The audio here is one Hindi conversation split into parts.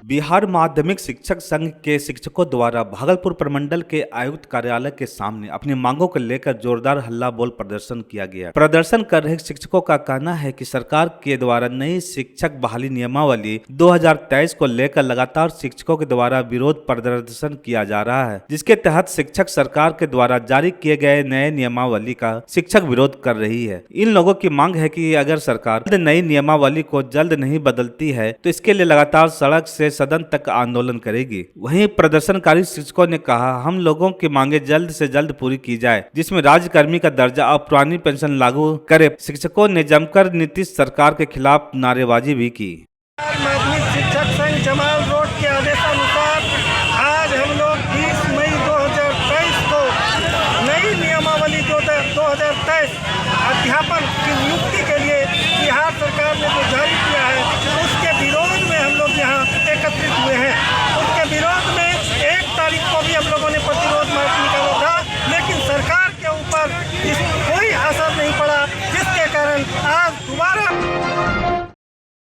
बिहार माध्यमिक शिक्षक संघ के शिक्षकों द्वारा भागलपुर प्रमंडल के आयुक्त कार्यालय के सामने अपनी मांगों को लेकर जोरदार हल्ला बोल प्रदर्शन किया गया। प्रदर्शन कर रहे शिक्षकों का कहना है कि सरकार के द्वारा नई शिक्षक बहाली नियमावली 2023 को लेकर लगातार शिक्षकों के द्वारा विरोध प्रदर्शन किया जा रहा है, जिसके तहत शिक्षक सरकार के द्वारा जारी किए गए नए नियमावली का शिक्षक विरोध कर रही है। इन लोगों की मांग है कि अगर सरकार नई नियमावली को जल्द नहीं बदलती है तो इसके लिए लगातार सड़क से सदन तक आंदोलन करेगी। वहीं प्रदर्शनकारी शिक्षकों ने कहा, हम लोगों की मांगे जल्द से जल्द पूरी की जाए, जिसमें राज्यकर्मी का दर्जा और पुरानी पेंशन लागू करे। शिक्षकों ने जमकर नीतीश सरकार के खिलाफ नारेबाजी भी की। माध्यमिक शिक्षक संघ जमाल रोड के आदेशानुसार आज हम लोग 20 मई 2023 को नई नियमावली 2023 अध्यापन की नियुक्ति के लिए बिहार सरकार ने जो जारी किया है, उसके विरोध में हम लोग यहाँ एकत्रित हुए हैं। उसके विरोध में 1 तारीख को भी हम लोगों ने प्रतिरोध मार्च निकाला था, लेकिन सरकार के ऊपर कोई असर नहीं पड़ा, जिसके कारण आज दोबारा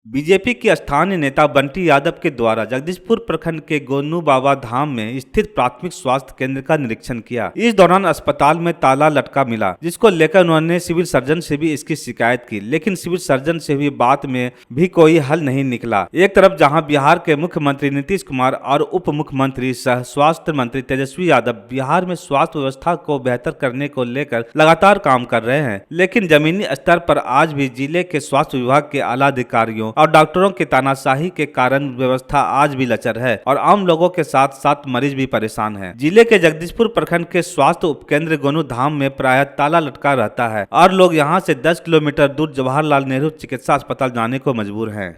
बीजेपी के स्थानीय नेता बंटी यादव के द्वारा जगदीशपुर प्रखंड के गोनू बाबा धाम में स्थित प्राथमिक स्वास्थ्य केंद्र का निरीक्षण किया। इस दौरान अस्पताल में ताला लटका मिला, जिसको लेकर उन्होंने सिविल सर्जन से भी इसकी शिकायत की, लेकिन सिविल सर्जन से भी बात में भी कोई हल नहीं निकला। एक तरफ जहां बिहार के मुख्यमंत्री नीतीश कुमार और उप मुख्यमंत्री सह स्वास्थ्य मंत्री तेजस्वी यादव बिहार में स्वास्थ्य व्यवस्था को बेहतर करने को लेकर लगातार काम कर रहे हैं, लेकिन जमीनी स्तर पर आज भी जिले के स्वास्थ्य विभाग के आला अधिकारियों और डॉक्टरों की तानाशाही के कारण व्यवस्था आज भी लचर है और आम लोगों के साथ साथ मरीज भी परेशान हैं। जिले के जगदीशपुर प्रखंड के स्वास्थ्य उपकेंद्र गोनू धाम में प्रायः ताला लटका रहता है और लोग यहां से 10 किलोमीटर दूर जवाहरलाल नेहरू चिकित्सा अस्पताल जाने को मजबूर हैं।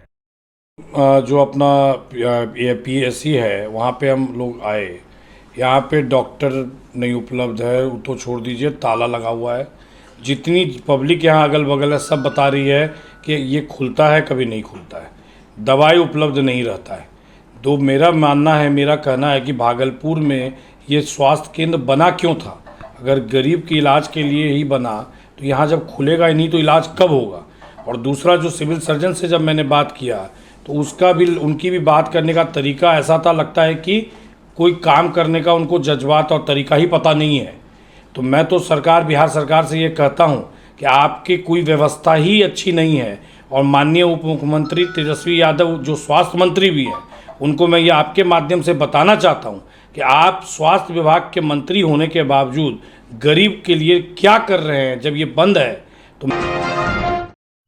जो अपना PSC है, वहाँ पे हम लोग आए, यहाँ पे डॉक्टर नहीं उपलब्ध है, तो छोड़ दीजिए, ताला लगा हुआ है। जितनी पब्लिक यहाँ अगल बगल है सब बता रही है कि ये खुलता है, कभी नहीं खुलता है, दवाई उपलब्ध नहीं रहता है। तो मेरा मानना है, मेरा कहना है कि भागलपुर में ये स्वास्थ्य केंद्र बना क्यों था? अगर गरीब के इलाज के लिए ही बना तो यहाँ जब खुलेगा ही नहीं तो इलाज कब होगा? और दूसरा, जो सिविल सर्जन से जब मैंने बात किया तो उसका भी, उनकी भी बात करने का तरीका ऐसा था, लगता है कि कोई काम करने का उनको जज्बात और तरीका ही पता नहीं है। तो मैं तो बिहार सरकार से ये कहता हूँ कि आपकी कोई व्यवस्था ही अच्छी नहीं है। और माननीय उप मुख्यमंत्री तेजस्वी यादव जो स्वास्थ्य मंत्री भी हैं, उनको मैं ये आपके माध्यम से बताना चाहता हूँ कि आप स्वास्थ्य विभाग के मंत्री होने के बावजूद गरीब के लिए क्या कर रहे हैं जब ये बंद है। तो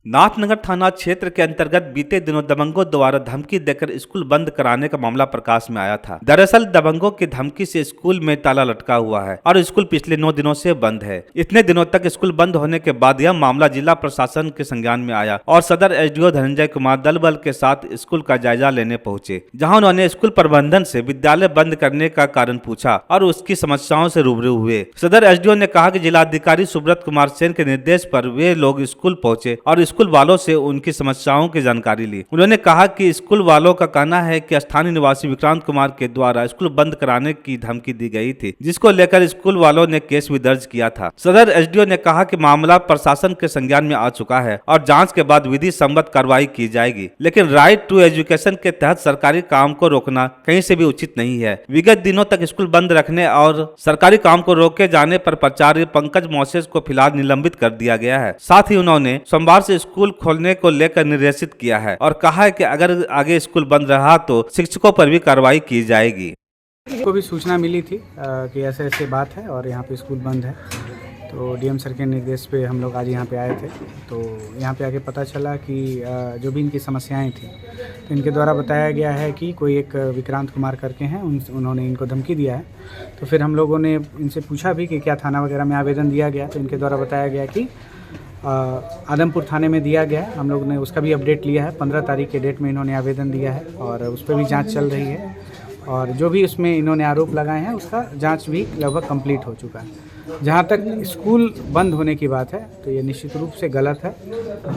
नाथनगर थाना क्षेत्र के अंतर्गत बीते दिनों दबंगों द्वारा धमकी देकर स्कूल बंद कराने का मामला प्रकाश में आया था। दरअसल दबंगों की धमकी से स्कूल में ताला लटका हुआ है और स्कूल पिछले 9 दिनों से बंद है। इतने दिनों तक स्कूल बंद होने के बाद यह मामला जिला प्रशासन के संज्ञान में आया और सदर SDO धनंजय कुमार दल बल के साथ स्कूल का जायजा लेने पहुंचे, जहां उन्होंने स्कूल प्रबंधन से विद्यालय बंद करने का कारण पूछा और उसकी समस्याओं से रूबरू हुए। सदर SDO ने कहा कि जिलाधिकारी सुब्रत कुमार सेन के निर्देश पर वे लोग स्कूल पहुंचे और स्कूल वालों से उनकी समस्याओं की जानकारी ली। उन्होंने कहा कि स्कूल वालों का कहना है कि स्थानीय निवासी विक्रांत कुमार के द्वारा स्कूल बंद कराने की धमकी दी गई थी, जिसको लेकर स्कूल वालों ने केस भी दर्ज किया था। सदर SDO ने कहा कि मामला प्रशासन के संज्ञान में आ चुका है और जांच के बाद विधि सम्मत कार्रवाई की जाएगी, लेकिन राइट टू एजुकेशन के तहत सरकारी काम को रोकना कहीं से भी उचित नहीं है। विगत दिनों तक स्कूल बंद रखने और सरकारी काम को रोके जाने पर प्राचार्य पंकज मोसेस को फिलहाल निलंबित कर दिया गया है। साथ ही उन्होंने सोमवार से स्कूल खोलने को लेकर निर्देशित किया है और कहा है कि अगर आगे स्कूल बंद रहा तो शिक्षकों पर भी कार्रवाई की जाएगी। को भी सूचना मिली थी कि ऐसे ऐसे बात है और यहाँ पे स्कूल बंद है, तो DM सर के निर्देश पे हम लोग आज यहाँ पे आए थे। तो यहाँ पे आके पता चला कि जो भी इनकी समस्याएं थी, तो इनके द्वारा बताया गया है कि कोई एक विक्रांत कुमार करके हैं, उन्होंने इनको धमकी दिया है। तो फिर हम लोगों ने इनसे पूछा भी कि क्या थाना वगैरह में आवेदन दिया गया, तो इनके द्वारा बताया गया कि आदमपुर थाने में दिया गया है। हम लोग ने उसका भी अपडेट लिया है, 15 तारीख के डेट में इन्होंने आवेदन दिया है और उस पर भी जांच चल रही है और जो भी उसमें इन्होंने आरोप लगाए हैं उसका जांच भी लगभग कंप्लीट हो चुका है। जहां तक स्कूल बंद होने की बात है तो ये निश्चित रूप से गलत है।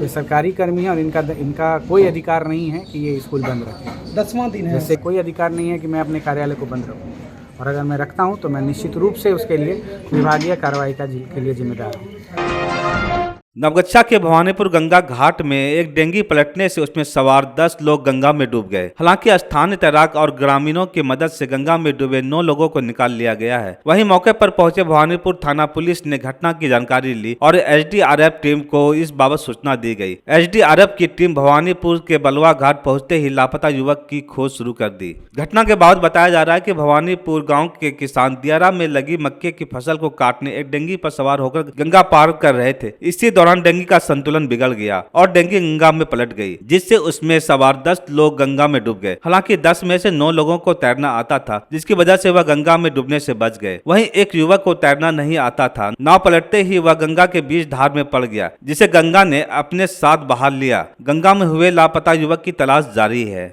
ये सरकारी कर्मी है और इनका कोई अधिकार नहीं है कि ये स्कूल बंद रखें। 10वां दिन है, जैसे कोई अधिकार नहीं है कि मैं अपने कार्यालय को बंद रखूँ, और अगर मैं रखता हूँ तो मैं निश्चित रूप से उसके लिए विभागीय कार्रवाई के लिए जिम्मेदार हूँ। नवगछा के भवानीपुर गंगा घाट में एक डेंगी पलटने से उसमें सवार 10 लोग गंगा में डूब गए। हालांकि स्थानीय तैराक और ग्रामीणों की मदद से गंगा में डूबे 9 लोगों को निकाल लिया गया है। वहीं मौके पर पहुंचे भवानीपुर थाना पुलिस ने घटना की जानकारी ली और एसडीआरएफ टीम को इस बाबत सूचना दी गई। एसडीआरएफ की टीम भवानीपुर के बलवा घाट पहुंचते ही लापता युवक की खोज शुरू कर दी। घटना के बाद बताया जा रहा है कि भवानीपुर गाँव के किसान दियारा में लगी मक्के की फसल को काटने एक डेंगी पर सवार होकर गंगा पार कर रहे थे। इसी दौरान डेंगी का संतुलन बिगड़ गया और डेंगी गंगा में पलट गई, जिससे उसमें सवार 10 लोग गंगा में डूब गए। हालांकि 10 में से 9 लोगों को तैरना आता था, जिसकी वजह से वह गंगा में डूबने से बच गए। वहीं एक युवक को तैरना नहीं आता था। नाव पलटते ही वह गंगा के बीच धार में पड़ गया, जिसे गंगा ने अपने साथ बहा लिया। गंगा में हुए लापता युवक की तलाश जारी है।